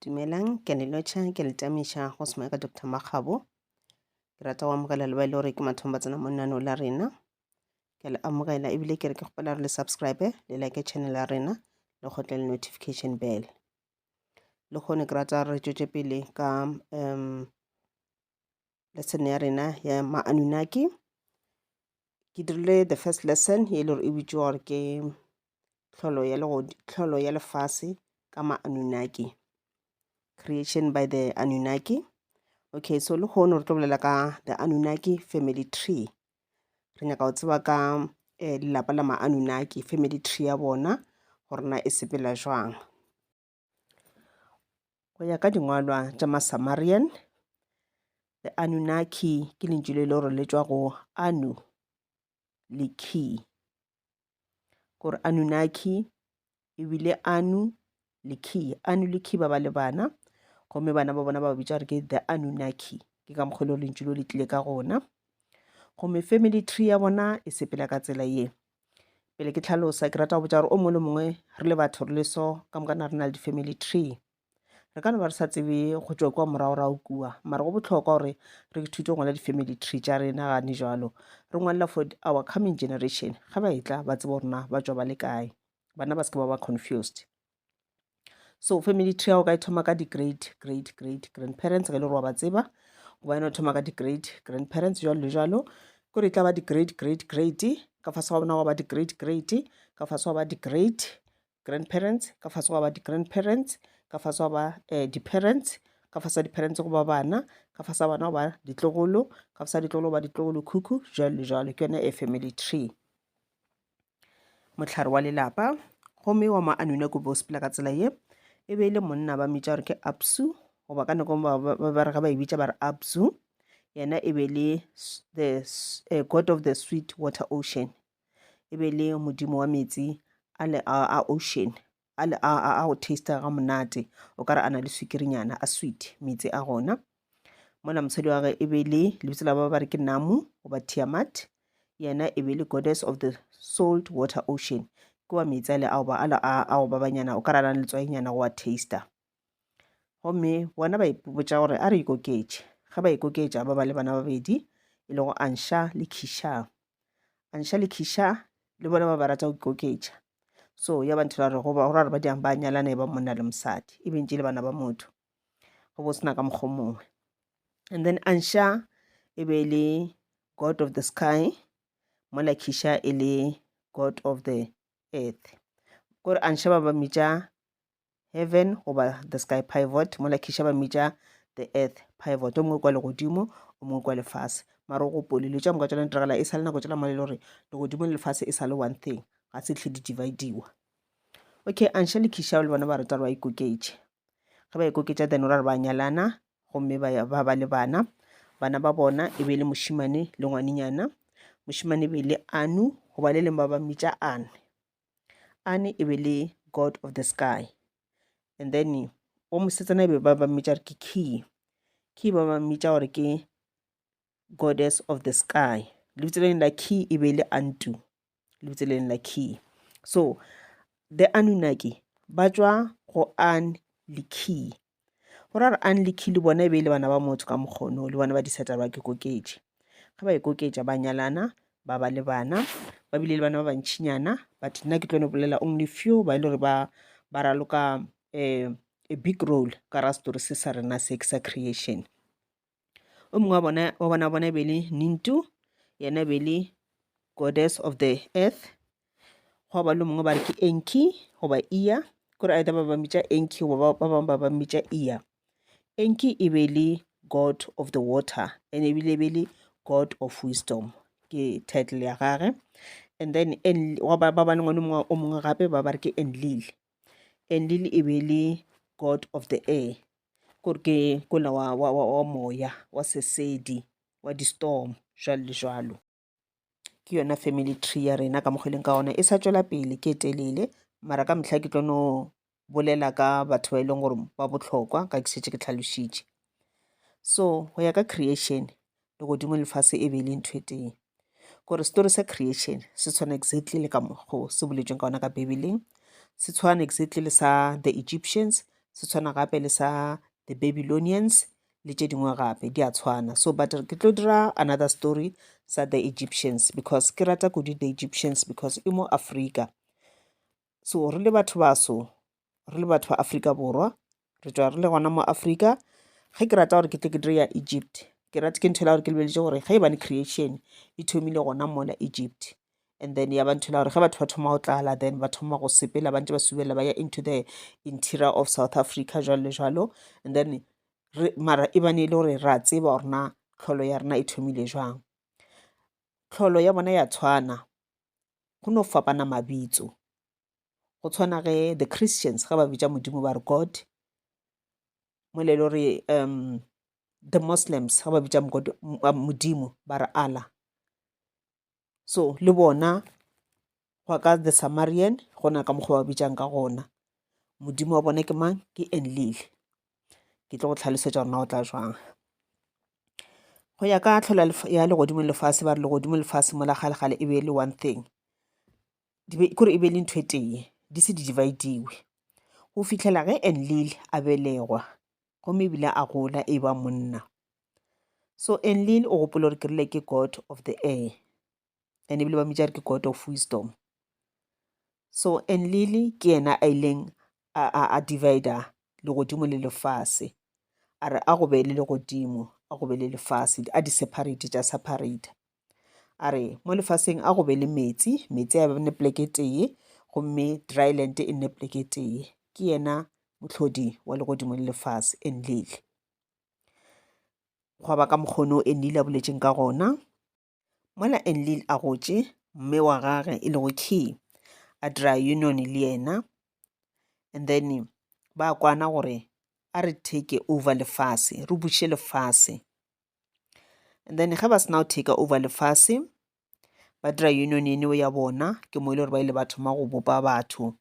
Dumelang, ke lelotšha ke le tamiša go semaka Dr. Makgabo. Ke rata go amogela le ba ile gore ke mathomo ba tsena mo nnano la rena. Ke le amogela ebile ke re ke gopela re le subscribe le like channel ya rena le gotle le notification bell. Le gone ke rata re tšwetše pele ka lesson ya rena ya ma-Annunaki. Ke dirile the first lesson ye le gore e bitšwe gore ke tlholo ya lefase ka ma-Annunaki, creation by the Annunaki. Okay, so le kgone re tlo bolela ka the Annunaki family tree. Re nyaka go tseba ka lelapa la ma-Annunaki, family tree ya bona gore na e sepela jwang. Go ya ka dingwalwa tša ma-Sumerian, the Annunaki ke lentšu le gore le tšwa go Anu le Ki. Gore Annunaki ebile Anu le Ki. Anu le Ki ba ba le bana, gomme bana ba bona ba bitša gore ke the Annunaki. Ke ka mokgwa le lentšu le tlile ka gona. Gomme family tree ya bona e sepela ka tsela ye. Pele ke tlhalosa ke rata go botša gore o mongwe le mongwe re le batho re le so ka moka re na le di-family tree. Re ka no ba re sa tsebe go tšwa kwa morago kua, mara go bohlokwa gore re ithute go ngwala di-family tree tša rena gane jalo. Re ngwalela for our coming generation, ga ba etla ba tsebe gorena ba tšwa ba le kae, bana ba se ke ba confused. So family tree ya go ka e thoma ka di-great grandparents ge le gore wa ba tseba, go ba ena thoma ka di-great grandparents jalo le jalo. Kore e tla ba di-great ka fase ga bona go ba di-great ka fase ga ba di-great grandparents, ka fase ga ba di-grandparents, ka fase ga ba di-parents, ka fase ga di-parents go ba bana, ka fase ga bana go ba ditlogolo, ka fase ga ditlogolo go ba ditlogolo khukhu jalo le jalo. Ke yone a family tree, mohlare wa lelapa. Gomme wa ma-Annunaki bo sepela ka tsela ye, e be e le monna ba mmitša gore ke Absu, goba ka nako ba re ga ba e bitša ba re Absu. Yena e be le the god of the sweet water ocean, e be le modimo wa metsi a ocean, a go taster ga monate, o ka re a na le swikirinyana a sweet metsi a gona. Mola mosadi wa ge e be le lebitso la ba re ke Namu goba Tiamat. Yena e be le goddess of the salt water ocean, ke wa metsi ale a go babanyana, o ka re a na le letswainyana go a taster. Gomme bona ba ipotša gore a re ikoketše, ga ba ikoketša ba ba le bana babedi e le go Ansha le Kisha. Ansha le Kisha le bona ba ba rata go ikoketša, so ya ba nthela gore go ra re ba diang ba nyalana e ba monna le mosadi, e bentše le bana ba motho, go bo sena ka mokgwa mongwe. And then Ansha e be le god of the sky, mola Kisha e le god of the earth. Kore Ansha ba ba mmitša heaven goba the sky pivot, mola Kisha ba mmitša the earth pivot, o mongwe kwa legodimo o mongwe kwa lefase. Mara o gopole le tša moka tšona ntiragala e sa le nako tšela mo le gore legodimo le lefase e sa le one thing, ga se hle di divide-iwa. Okay, Ansha le Kisha le bona ba rata ba ikoketše, ga ba ikoketša then o ra re ba nyalana, gomme ba ba le bana ba bona e be le mošimane le ngwaninyana. Mošimane e be le Anu goba le leng ba ba mmitša Ane. Ane e be le god of the sky. And then o mosetsana e be ba ba mmitša gore ke Ki. Ki ba ba mmitša gore ke goddess of the sky. Lebitso le leng la Ki e be le Antu, lebitso le leng la Ki. So the Annunaki ba tšwa go An le Ki, go ra re An le Ki le bona e be le bana ba motho ka mokgono, le bona ba disata ba ke koketše. Ga ba ikoketša ba nyalana ba ba le bana, ba bile le bana ba bantšhinyana, but nna ke tlo no bolela only few ba ile gore ba raloka a big role ka ra story se sa rena se sa creation. O mongwe wa bona e be le Nintu, yena e be le goddess of the earth. Go ba le mongwe ba re ke Enki goba Iya, kore either ba ba mmitša Enki goba ba bangwe ba ba mmitša Iya. Enki e be le god of the water, and e be le god of wisdom, ke title ya gage. And then ba ba le ngwane o mongwe gape ba ba re ke Enlil. Enlil e be le god of the air, kore ke kola wa moya wa sesedi wa di-storm jalo le jalo. Ke yona family tree ya rena ka mokgweleng ka gona, e sa tšwela pele ke telele, mara ka mehla ke tlo no bolela ka batho ba e leng gore ba bohlokwa ka ke šetše ke tlhalošitše. So go ya ka creation, legodimo lefase e be le ntho e teng, kore story sa creation se tshwana exactly le ka mokgwa se boletšweng ka gona ka Bibeleng, se tshwana exactly le sa the Egyptians, se tshwana gape le sa the Babylonians le tše dingwe gape di a tshwana. So but ke tlo dira another story sa the Egyptians because ke rata kudu the Egyptians because e mo Africa. So re le batho baso, re le batho ba Afrika Borwa, re tswa re le gona mo Africa. Ge ke rata gore ke tle ke dire ya Egypt, ke rata ke nthola gore ke lebeletse gore ge e bane creation e thomile gona mola Egypt, and then ya ba nthola gore ge batho ba thoma go tlala, then ba thoma go sepela ba ntse ba subela ba ya into the interior of South Africa jalo le jalo, and then mara e bane e le gore ra tseba gore na tlholo ya rena e thomile jwang. Tlholo ya bona ya tshwana, go no fapana mabitso. Go tshwana ge the Christians ga ba bitša modimo ba re God, mo le gore the Muslims ga ba bitša modimo ba re Allah. So le bona go ka the Sumerian go na ka mokgwa ba bitšang ka gona, modimo wa bone ke mang? Ke Enlil. Ke tlo go tlhalosetša gore na o tla jwang. Go ya ka tlhola ya legodimo lefase ba re legodimo lefase mola kgale-kgale e be le one thing, kore e be le ntho e tee, di se di divide-iwe go fitlhela ge Enlil a belegwa gomme ebile a gola e ba monna. So Enlil o gopola gore ke rile ke god of the air, and ebile ba mmitša re ke god of wisdom. So Enlil ke yena a ileng a divider legodimo le lefase, a re a go be le legodimo a go be le lefase, a di separate tša separate. A re mo lefaseng a go be le metsi, metsi a bane pleke tee, gomme dry land e nne pleke tee. Ke yena mohlodi wa legodimo le lefase Enlil. Go ba ka mokgono Enlil a boletšeng ka gona. Mola Enlil a gotše, mme wa gage e lego Key a dira union le yena, and then ba kwana gore a re take over lefase, re buše lefase. And then ge ba sena go take over lefase, ba dira union eno ya bona, ke mo ile gore ba ile ba thoma go bopa batho,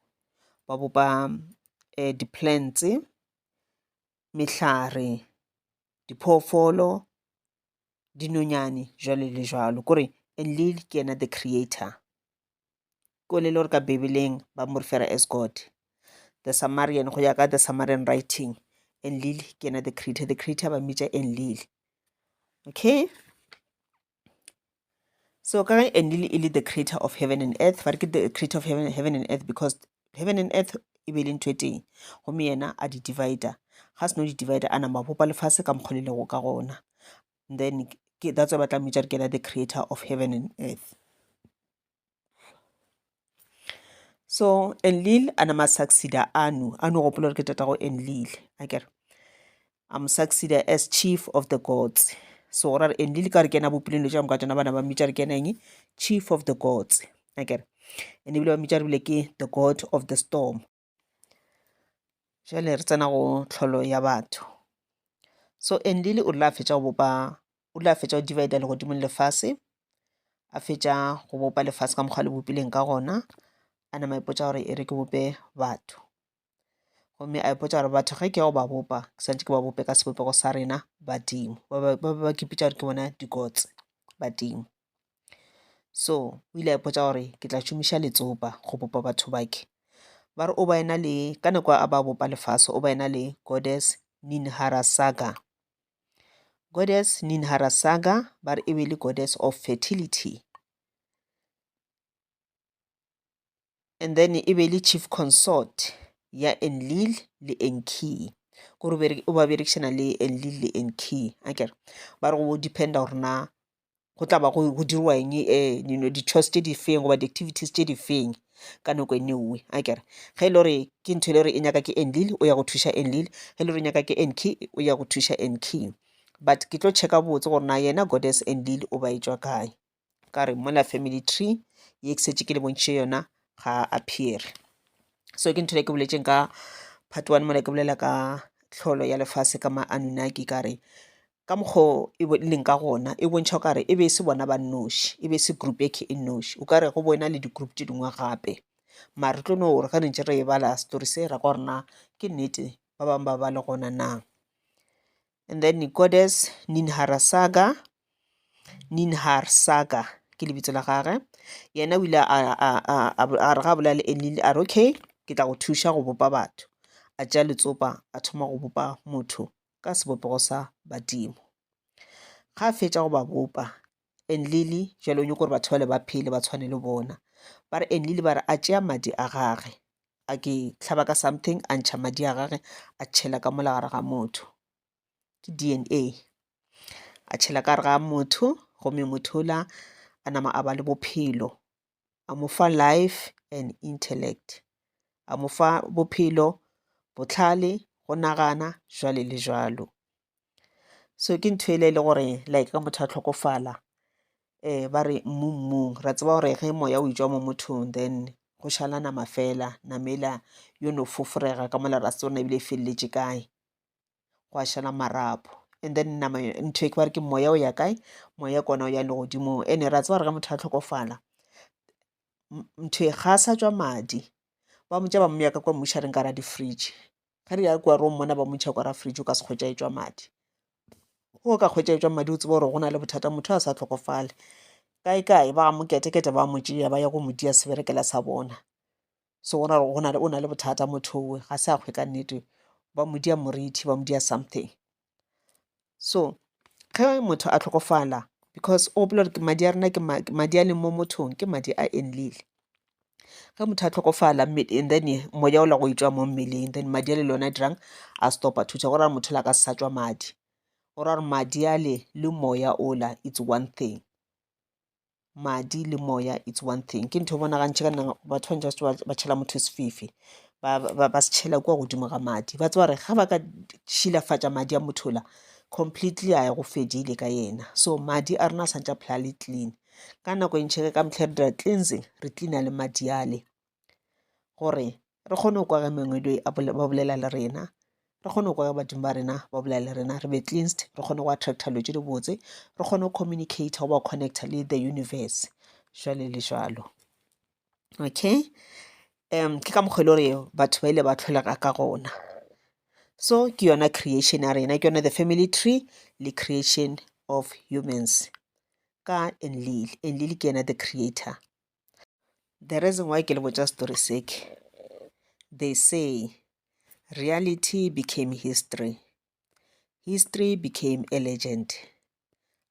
ba bopa di-plants, mehlare, diphoofolo, dinonyane jwalo le jwalo. Kore Enlil ke yena the creator, ko le gore ka Bibeleng ba mo referra as God. The Sumerian go ya ka the Sumerian writing, Enlil ke yena the creator ba mmitša Enlil. Okay, so ka ge Enlil e le the creator of heaven and earth, ba re ke the creator of heaven and earth because heaven and earth e be le ntho e teng, gomme yena a di-divider. Ga se no di-divider a nama bopa lefase ka mokgolelego ka gona, then that's why ba tla mmitša re ke yena the creator of heaven and earth. So Enlil a nama succeeda Anu gopola gore ke tatago Enlil, akere a mo succeeda as chief of the gods. So gore Enlil ka re ke ena bopileng le tša moka tšona bana ba mmitša re ke ena eng, chief of the gods, akere, and ebile ba mmitša re bile ke the god of the storm. Jale re tsena go tlholo ya batho. So Enlil o la fetša go divide legodimo le lefase, a fetša go bopa lefase ka mokgwa le bopileng ka gona, a nama ipotša gore e re ke bope batho, gomme a ipotša gore batho ge ke go ba bopa ke santse ke ba bope ka sebopego sa rena badimo, ba kipitša gore ke bona di-gods badimo. So o ile a ipotša gore ke tla šomiša letsopa go bopa batho bake. Ba re o ba ena le ka nako a ba bopa lefase, o ba ena le goddess Ninharasaga. Goddess Ninharasaga ba re e be le goddess of fertility, and then e be le chief consort ya Enlil le Enki. Kore o ba berekišana le Enlil le Enki, akere ba re go dependa gore na go tla ba go dirwa eng, di-chores tše di feng goba di-activities tše di feng ka nako e nngwe, akere ge e le gore ke ntho e le gore e nyaka ke Enlil o ya go thuša Enlil, ge e le gore e nyaka ke Enki o ya go thuša Enki. But ke tlo checka botse gore na yena goddess Enlil o ba e tšwa kae, ka re mola family tree ye ke setse ke le bontšhe yona ga appear. So ke ntho le ke boletšeng ka part 1 mola ke bolela ka tlholo ya lefase ka ma Annunaki, ka re ka mokgwa e leng ka gona e bontšha ka re e be se bona ba nnoši, e be se group e ke e nnoši, o ka re go bona le di-group tše dingwe gape, mara re tlo no gore ga rentše re e bala story se ra kwa gore na ke nnete ba bangwe ba ba le gona na. And then goddess Ninharasaga ke lebitso la gage, yena o ile a re ga bola le Enlil a re okay ke tla go thuša go bopa batho, a tšea letsopa a thoma go bopa motho ka sebopego sa badimo. Ga a fetša go ba bopa, Enlili jalo o nyako gore batho bale ba phele ba tshwane le bona, ba re Enlili ba re a tšea madi a gage a ke tlhaba ka something a ntšha madi a gage a tšhela ka mola gare ga motho, ke DNA, a tšhela ka gare ga motho gomme motho la a nama a ba le bophelo, a mo fa life and intellect, a mo fa bophelo, botlhale, go nagana, jwale le jwalo. So ke ntho ele le gore like ka motho a tlhokofala ba re mmung ra tseba gore ge moya o itswa mo mothong then go šala nama fela, namela yo no fofurega ka mola ra se tsona ebile e feleletse kae, go a šala marapo, and then nama ntho e ke ba re ke moya o ya kae, moya kona o ya le godimo. Ene ra tseba gore ga motho a tlhokofala ntho e ga sa tswa madi ba motša ba mmeya ka kwa mmušareng ka ra di-fridge, ga di ya kwa ro mmona ba motšha kwa ra fridge o ka se kgwetša e tswa madi, o ka kgwetša e tswa madi o tseba gore go na le bothata, motho a sa tlhokofale kae ba mo ketekete ba mo tšea ba ya go mo dia seberekela sa bona. So o na le bothata motho owe ga se a kgwe ka nnete, ba mo dia morithi, ba mo dia something. So ge motho a tlhokofala because o gopola gore madi a rena ke madi a leng mo mothong ke madi a Enlili. Ge motho a tlhokofala and then moya o la go itswa mo mmeleng then madi a le lona dirang a stopa thuša go ra motho la ka se sa tswa madi, go ra gore madi a le moya ola it's one thing, madi le moya it's one thing. Ke ntho bona gantši ka nna batho ba just ba tšhela motho sefifi ba se tšhela kwa godimo ga madi, ba tseba gore ga ba ka šilafatša madi a motho la completely a ya go fedile ka yena. So madi a rena a santša phela le clean ka nako e ntšhege ka motlhe re dira cleansing, re cleana le madi ale gore re kgone go kwa ge mengwedi ba bolela le rena, re kgone go kwa ge badimo ba rena ba bolela le rena, re be cleansed, re kgone go attracta dilo tše di botse, re kgone go communicate go ba connecta le the universe, jwale le jwalo. Okay, ke ka mokgwa le gore batho ba ile ba tlholega ka gona. So ke yona creation ya rena, ke yona the family tree le creation of humans ka Enlili. Enlili ke yena the creator. The reason why ke le botša story sake, they say reality became history, history became a legend,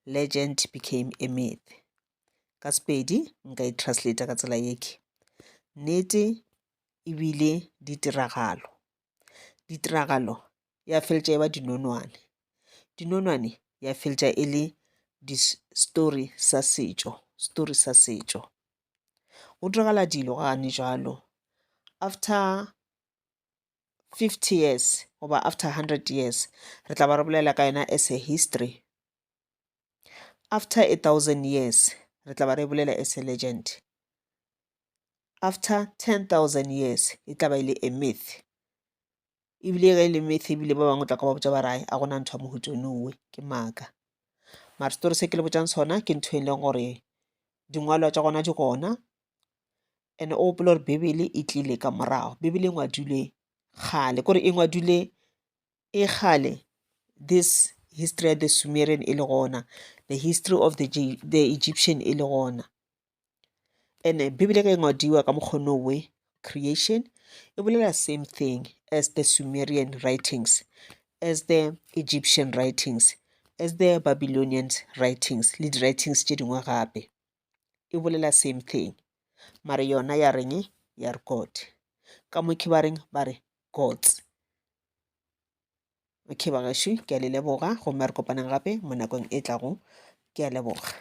legend became a myth. Ka Sepedi nka e translate ka tsela yeke, nnete ebile ditiragalo, ditiragalo ya feletša e ba dinonwane, dinonwane ya feletša e le story sa setšo, story sa setšo. Go diragala dilo gane jalo after 50 years goba after 100 years re tla ba re bolela ka yona as a history, after 1,000 years re tla ba re bolela as a legend, after 10,000 years e tla ba ile a myth, ebile ge e le myth ebile ba bangwe tla ka ba botša ba rai a gona ntho ya mohutsoneuwe ke maaka. Mara story se ke le botšang sona ke ntho e leng gore dingwalwa tša gona di gona, and o gopola gore bebele e tlile ka morago, bebele e ngwadilwe kgale kore e ngwadilwe e kgale, this history ya the Sumerian e le gona, the history of the Egyptian e le gona, and bebele ge e ngwadiwa ka mokgonowe creation e bolela same thing as the Sumerian writings, as the Egyptian writings, as the Babylonian writings le di-writings tše dingwe gape e bolela same thing, mara yona ya reng ya re God, ka mo ke ba reng ba re gods. Okay bagešo, ke a le leboga gomme re kopaneng gape mo nakong e tlago, ke a leboga.